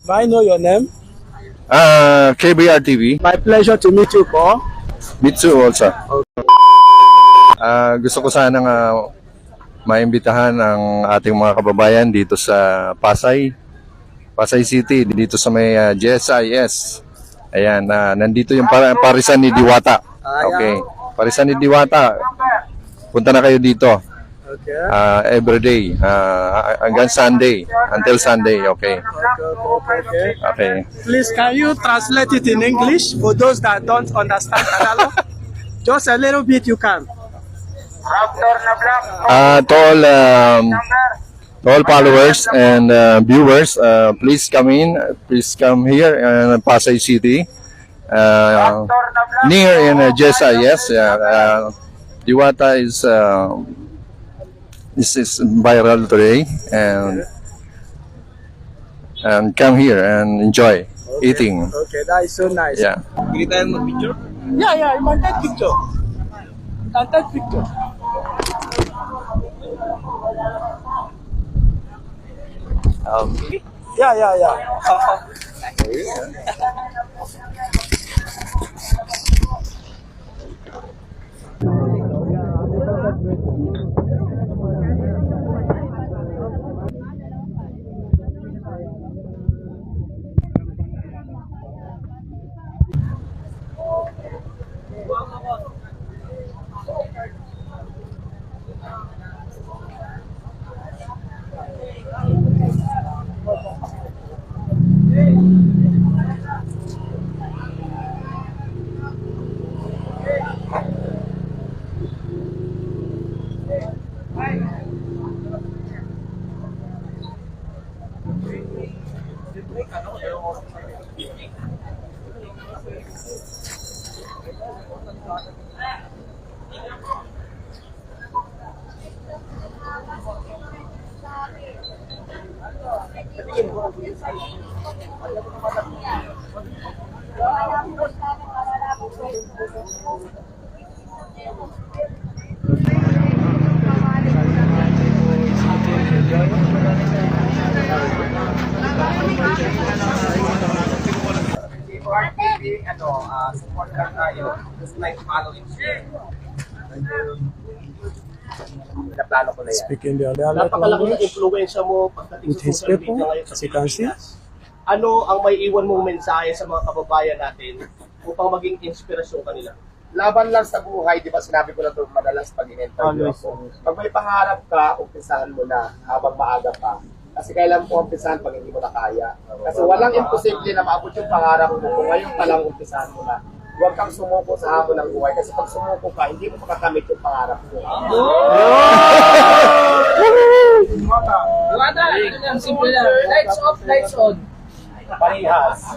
May I know your name? KBR TV. My pleasure to meet you, po. Mitsu also. Gusto ko sanang maimbitahan ang ating mga kababayan dito sa Pasay City, dito sa may GSIS. Ayan, nandito yung parisan ni Diwata. Okay, parisan ni Diwata. Punta na kayo dito. Okay. Every day, hanggang Sunday, until Sunday, okay. Okay. Please, can you translate it in English for those that don't understand Tagalog? Just a little bit, you can. To all followers and viewers, please come here in Pasay City, near in GSIS. Diwata is this is viral today, and come here and enjoy eating. Okay, that is so nice. Yeah. Yeah, you can take picture. Can take picture. Yeah. Support ka tayo. Just like follow and share. Naplano ko na yan. Speaking the dialect Napakalaki ng language influensya mo pagdating with sa his social people, media ngayon sa as you can see. Pilipinas. Ano ang may iwan mong mensahe sa mga kababayan natin upang maging inspirasyon kanila? Laban lang sa buhay, di ba sinabi ko na ito madalas pag in-interview ako. Pag may pangarap ka, umpisahan mo na habang maaga pa. Kasi kailan mo umpisahan pag hindi mo na kaya. Kasi walang imposible na maabot yung pangarap mo kung ngayon pa lang umpisahan mo na. Huwag kang sumuko sa hamon ng buhay. Kasi pag sumuko ka, hindi mo makakamit yung pangarap mo. Wala, ano lang, simple lang. Lights off, lights on. Parehas.